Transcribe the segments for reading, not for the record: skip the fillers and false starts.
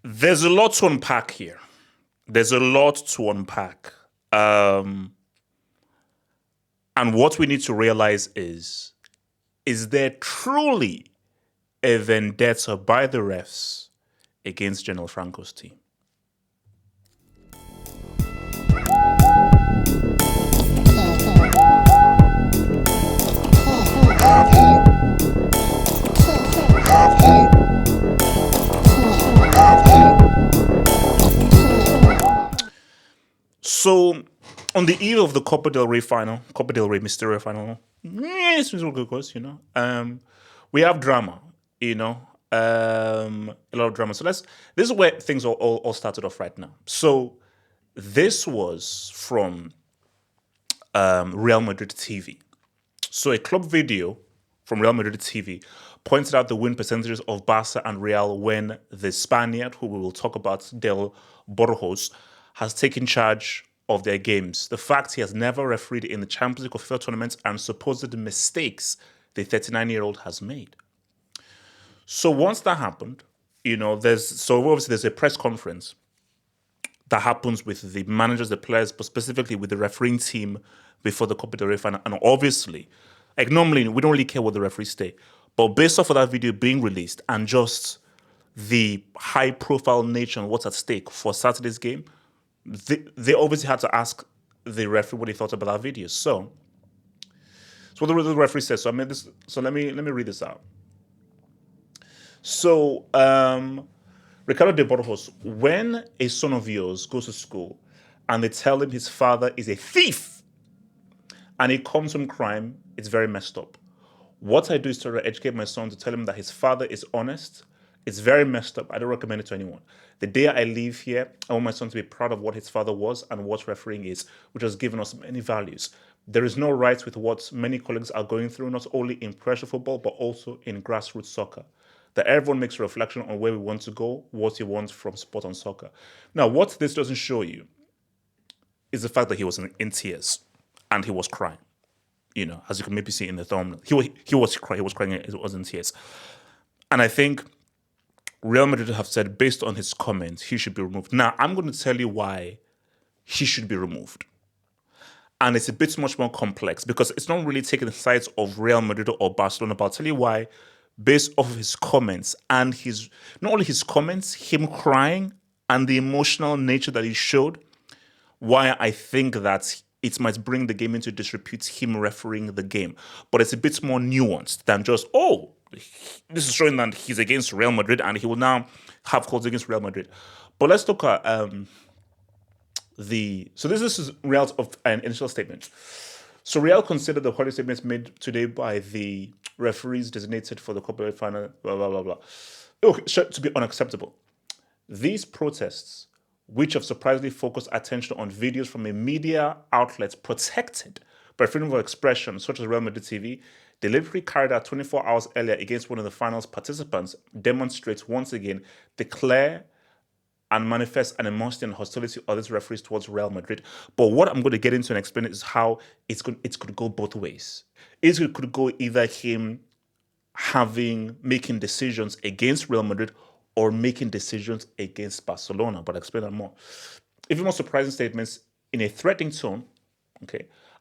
There's a lot to unpack here. There's a lot to unpack. Um, and what we need to realize is there truly a vendetta by the refs against General Franco's team? So, on the eve of the Copa del Rey final, Copa del Rey Mysterio final, it's good, course, we have drama, a lot of drama. So this is where things all started off right now. So, this was from Real Madrid TV. So, a club video from Real Madrid TV pointed out the win percentages of Barca and Real when the Spaniard, who we will talk about, Del Burgos, has taken charge of their games. The fact he has never refereed in the Champions League or FIFA tournaments and supposed mistakes the 39-year-old has made. So once that happened, there's a press conference that happens with the managers, the players, but specifically with the refereeing team before the Copa del Rey final. And obviously, like normally, we don't really care what the referees say. But based off of that video being released and just the high-profile nature and what's at stake for Saturday's game, they obviously had to ask the referee what he thought about that video. So what the referee says. So I made this. So let me read this out. So Ricardo de Borjos, when a son of yours goes to school and they tell him his father is a thief and he comes from crime, it's very messed up. What I do is to educate my son to tell him that his father is honest. It's very messed up. I don't recommend it to anyone. The day I leave here, I want my son to be proud of what his father was and what refereeing is, which has given us many values. There is no right with what many colleagues are going through, not only in pressure football, but also in grassroots soccer. That everyone makes a reflection on where we want to go, what you want from sport and soccer. Now, what this doesn't show you is the fact that he was in tears and he was crying. As you can maybe see in the thumbnail, he was crying, it was in tears. And I think Real Madrid have said, based on his comments, he should be removed. Now, I'm going to tell you why he should be removed. And it's a bit much more complex because it's not really taking the sides of Real Madrid or Barcelona, but I'll tell you why, based off of his comments and not only his comments, him crying and the emotional nature that he showed, why I think that it might bring the game into disrepute, him refereeing the game. But it's a bit more nuanced than just, this is showing that he's against Real Madrid and he will now have calls against Real Madrid. But let's talk about so this is Real's of an initial statement. So Real considered the quality statements made today by the referees designated for the Copa Del Rey final, blah, blah, blah, blah, to be unacceptable. These protests, which have surprisingly focused attention on videos from a media outlet protected by freedom of expression, such as Real Madrid TV, deliberately carried out 24 hours earlier against one of the final's participants, demonstrates once again the clear and manifest animosity and hostility of these referees towards Real Madrid. But what I'm going to get into and explain is how it could go both ways. It could go either him making decisions against Real Madrid or making decisions against Barcelona, but I'll explain that more. Even more surprising statements in a threatening tone,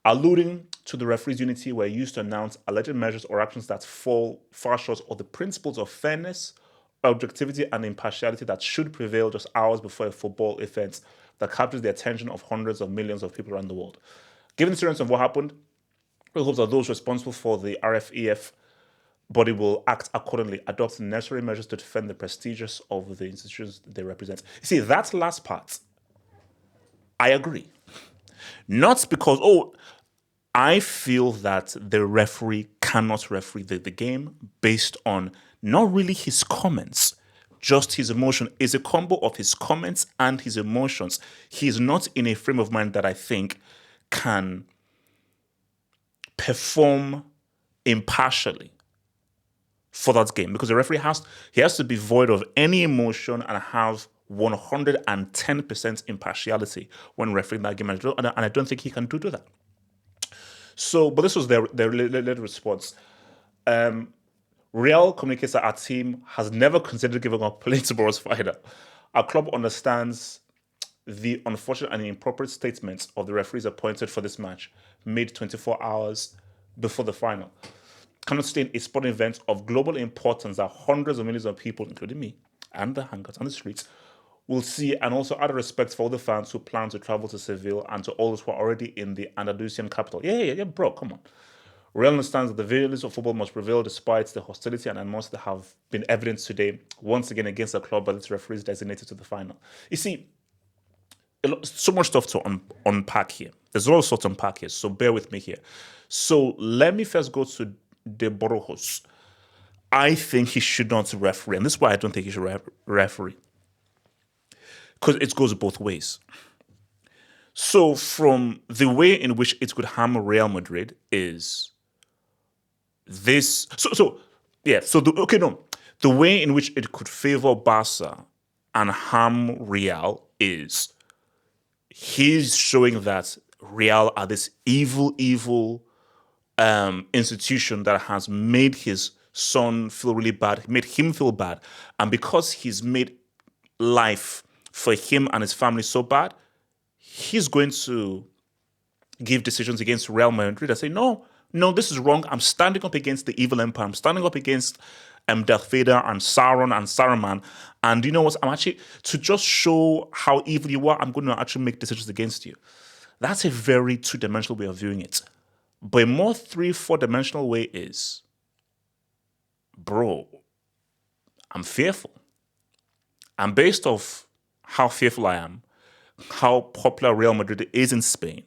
alluding to the referees' unity were used to announce alleged measures or actions that fall far short of the principles of fairness, objectivity, and impartiality that should prevail just hours before a football event that captures the attention of hundreds of millions of people around the world. Given the seriousness of what happened, we hope that those responsible for the RFEF body will act accordingly, adopt the necessary measures to defend the prestigious of the institutions they represent. You see, that last part, I agree. Not because, I feel that the referee cannot referee the game based on not really his comments, just his emotion. It's a combo of his comments and his emotions. He is not in a frame of mind that I think can perform impartially for that game, because the referee has to be void of any emotion and have 110% impartiality when refereeing that game, and I don't think he can do that. So, but this was their response. Real communicates that our team has never considered giving up playing tomorrow's final. Our club understands the unfortunate and inappropriate statements of the referees appointed for this match, made 24 hours before the final, cannot sustain a sporting event of global importance that hundreds of millions of people, including me, and the hangouts on the streets, will see, and also out of respect for all the fans who plan to travel to Seville and to all those who are already in the Andalusian capital. Yeah, bro, come on. Real understands that the violence of football must prevail despite the hostility and animosity that have been evident today, once again against the club by its referees designated to the final. You see, so much stuff to unpack here. There's a lot of stuff to unpack here, so bear with me here. So let me first go to De Burgos. I think he should not referee, and this is why I don't think he should referee. Because it goes both ways. So from the way in which it could harm Real Madrid is this. The way in which it could favor Barca and harm Real is he's showing that Real are this evil institution that has made his son feel really bad, made him feel bad, and because he's made life for him and his family so bad, he's going to give decisions against Real Madrid and say, no, this is wrong. I'm standing up against the evil empire. I'm standing up against Darth Vader and Sauron and Saruman. And you know what? I'm actually, to just show how evil you are, I'm going to actually make decisions against you. That's a very two-dimensional way of viewing it. But a more 3-4-dimensional way is, bro, I'm fearful. And based off how fearful I am, how popular Real Madrid is in Spain,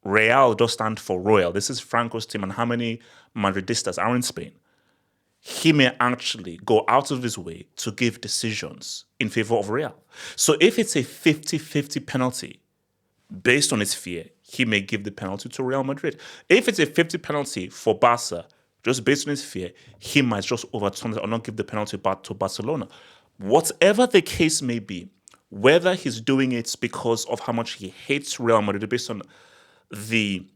Real does stand for Royal. This is Franco's team and how many Madridistas are in Spain. He may actually go out of his way to give decisions in favor of Real. So if it's a 50-50 penalty based on his fear, he may give the penalty to Real Madrid. If it's a 50 penalty for Barca, just based on his fear, he might just overturn it or not give the penalty back to Barcelona. Whatever the case may be, whether he's doing it because of how much he hates Real Madrid based on the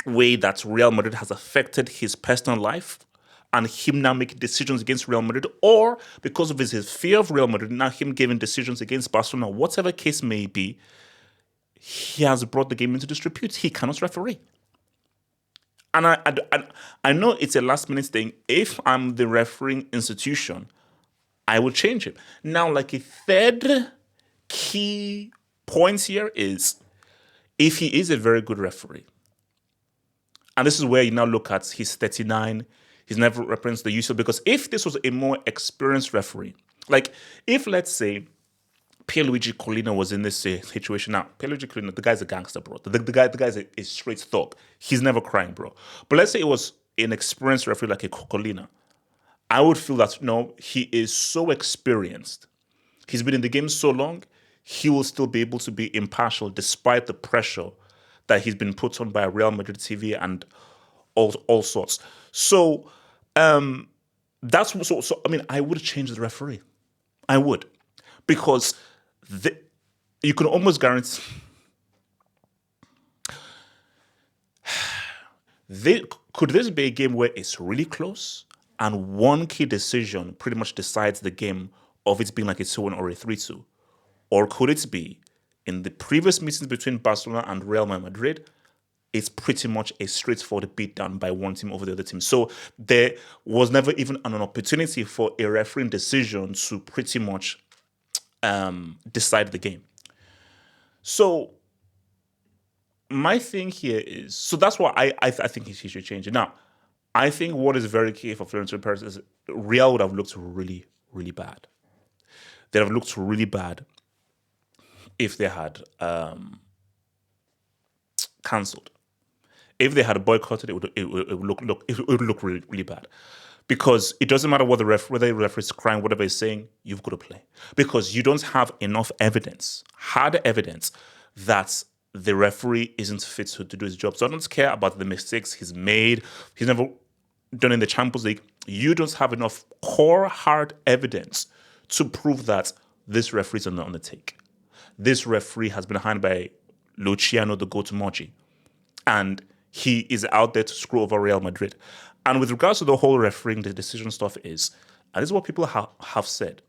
way that Real Madrid has affected his personal life and him now making decisions against Real Madrid, or because of his fear of Real Madrid, now him giving decisions against Barcelona, whatever case may be, he has brought the game into disrepute. He cannot referee. And I know it's a last-minute thing. If I'm the refereeing institution, I will change it. Now, like a third key point here is, if he is a very good referee, and this is where you now look at he's 39, he's never referenced the UCL, because if this was a more experienced referee, like if, let's say, Pierluigi Collina was in this situation now. Pierluigi Collina, the guy's a gangster, bro. The guy's a straight thug. He's never crying, bro. But let's say it was an experienced referee like a Collina. I would feel that, no, he is so experienced. He's been in the game so long, he will still be able to be impartial despite the pressure that he's been put on by Real Madrid TV and all sorts. So, I mean, I would change the referee. I would. Because you can almost guarantee could this be a game where it's really close and one key decision pretty much decides the game of it being like a 2-1 or a 3-2? Or could it be, in the previous meetings between Barcelona and Real Madrid, it's pretty much a straightforward beatdown by one team over the other team? So there was never even an opportunity for a refereeing decision to pretty much decide the game. So my thing here is, so that's why I think he should change it. Now, I think what is very key for Florentino Perez is Real would have looked really, really bad. They'd have looked really bad if they had cancelled. If they had boycotted, it would look really, really bad. Because it doesn't matter whether the referee is crying, whatever he's saying, you've got to play. Because you don't have enough evidence, hard evidence, that the referee isn't fit to do his job. So I don't care about the mistakes he's made. He's never done in the Champions League. You don't have enough core hard evidence to prove that this referee is on the take. This referee has been hired by Luciano the Gotomoji, and he is out there to screw over Real Madrid. And with regards to the whole refereeing, the decision stuff is, and this is what people have said,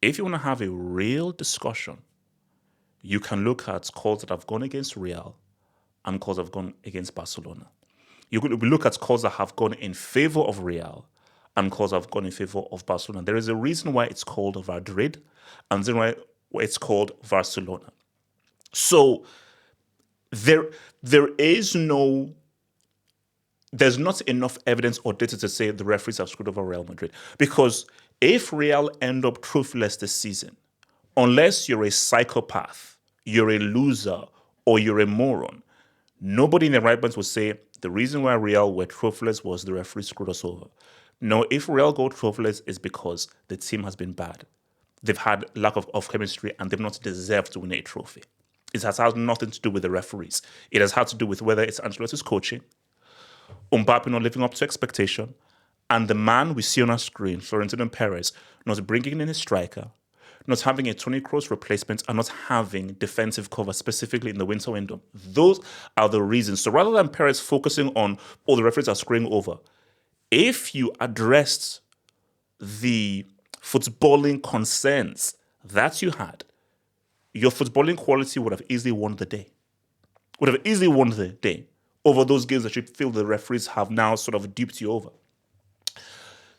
if you want to have a real discussion, you can look at calls that have gone against Real and calls that have gone against Barcelona. You could look at calls that have gone in favor of Real and calls that have gone in favor of Barcelona. There is a reason why it's called Madrid and then why it's called Barcelona. So there's not enough evidence or data to say the referees have screwed over Real Madrid. Because if Real end up trophyless this season, unless you're a psychopath, you're a loser, or you're a moron, nobody in their right minds would say the reason why Real were trophyless was the referee screwed us over. No, if Real go trophyless, it's because the team has been bad. They've had lack of chemistry and they've not deserved to win a trophy. It has had nothing to do with the referees. It has had to do with whether it's Ancelotti's coaching, Mbappe not living up to expectation, and the man we see on our screen, Florentino Perez, not bringing in a striker, not having a Toni Kroos replacement, and not having defensive cover, specifically in the winter window. Those are the reasons. So rather than Perez focusing on, oh, the referees are screwing over, if you addressed the footballing concerns that you had, your footballing quality would have easily won the day. Over those games that you feel the referees have now sort of duped you over.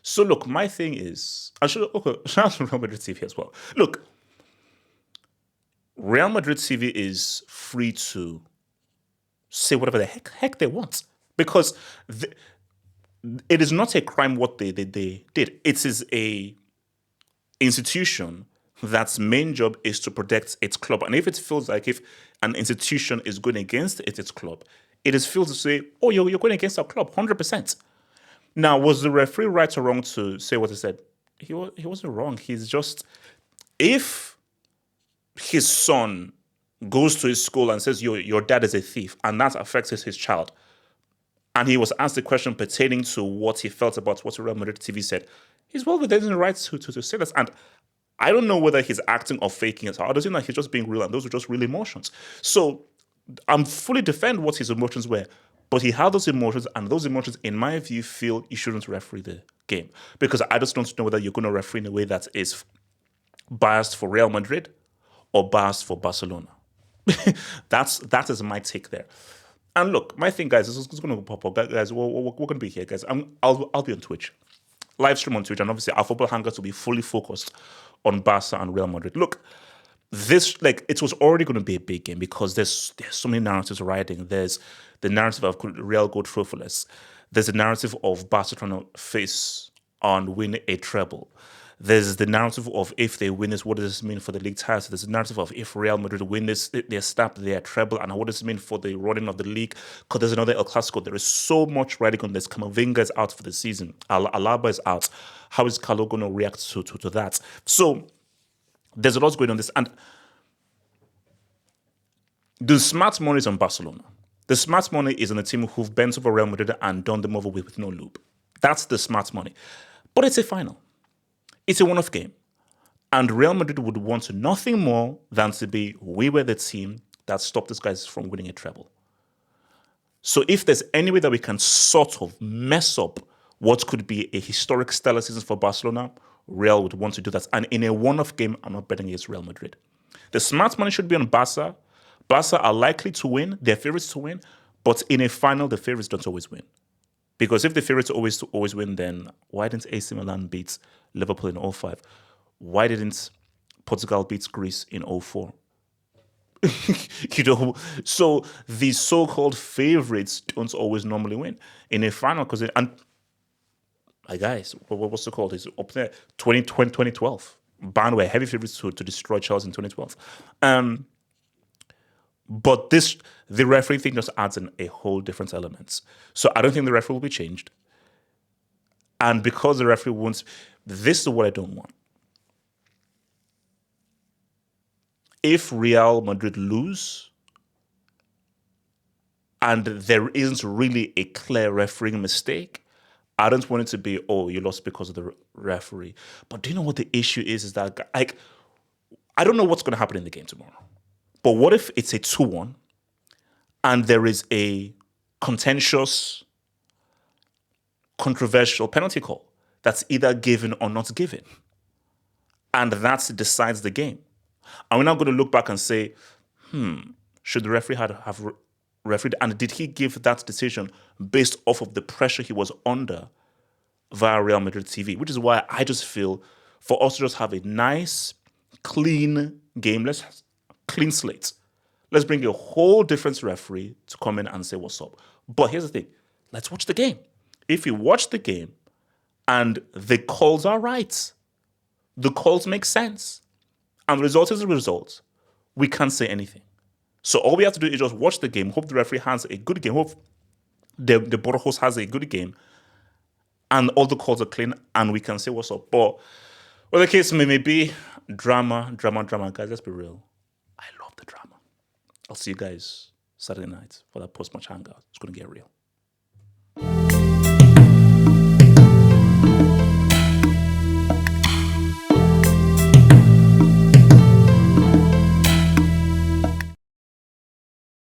So look, my thing is, shout out to Real Madrid TV as well. Look, Real Madrid TV is free to say whatever the heck they want, because it is not a crime what they did. It is a institution that's main job is to protect its club. And if it feels like if an institution is going against its club, it is feel to say, oh, you're going against our club, 100%. Now, was the referee right or wrong to say what he said? He wasn't wrong. He's just, if his son goes to his school and says, your dad is a thief, and that affects his child, and he was asked a question pertaining to what he felt about what Real Madrid TV said, he's well within the right to say this. And I don't know whether he's acting or faking it. I don't think that he's just being real, and those are just real emotions. So I'm fully defend what his emotions were, but he had those emotions, and those emotions, in my view, feel you shouldn't referee the game. Because I just don't know whether you're going to referee in a way that is biased for Real Madrid or biased for Barcelona. That is my take there. And look, my thing, guys, this is going to pop up. Guys, we're going to be here, guys. I'll be on Twitch. Live stream on Twitch, and obviously our football hangouts will be fully focused on Barca and Real Madrid. Look, this, it was already going to be a big game because there's so many narratives riding. There's the narrative of Real go trophyless. There's the narrative of Barca trying to face and win a treble. There's the narrative of if they win this, what does this mean for the league title? There's the narrative of if Real Madrid win this, they're stabbed, they're treble, and what does it mean for the running of the league? Because there's another El Clasico. There is so much riding on this. Camavinga is out for the season. Alaba is out. How is Carlo going to react to that? So there's a lot going on this. And the smart money is on Barcelona. The smart money is on a team who've bent over Real Madrid and done them over with no lube. That's the smart money. But it's a final. It's a one-off game. And Real Madrid would want nothing more than to be, we were the team that stopped these guys from winning a treble. So if there's any way that we can sort of mess up what could be a historic stellar season for Barcelona, Real would want to do that. And in a one-off game, I'm not betting against Real Madrid. The smart money should be on Barca. Barca are likely to win. They're favorites to win. But in a final, the favorites don't always win. Because if the favorites always win, then why didn't AC Milan beat Liverpool in 2005? Why didn't Portugal beat Greece in 2004? So these so-called favorites don't always normally win in a final. Guys, what's it called? It's up there. 2012. Bayern were heavy favorites to destroy Chelsea in 2012. But the referee thing just adds in a whole different element. So I don't think the referee will be changed. And because the referee wants, this is what I don't want. If Real Madrid lose, and there isn't really a clear refereeing mistake, I don't want it to be, oh, you lost because of the referee. But do you know what the issue is? Is that, I don't know what's going to happen in the game tomorrow. But what if it's a 2-1 and there is a contentious controversial penalty call that's either given or not given. And that decides the game. And we're now going to look back and say, should the referee have refereed? And did he give that decision based off of the pressure he was under via Real Madrid TV? Which is why I just feel for us to just have a nice, clean game, clean slate. Let's bring a whole different referee to come in and say what's up. But here's the thing. Let's watch the game. If you watch the game and the calls are right, the calls make sense, and the result is the result, we can't say anything. So all we have to do is just watch the game, hope the referee has a good game, hope the Burgos has a good game, and all the calls are clean, and we can say what's up. But whatever the case may be, drama. Guys, let's be real. I love the drama. I'll see you guys Saturday night for that post-match hangout. It's going to get real.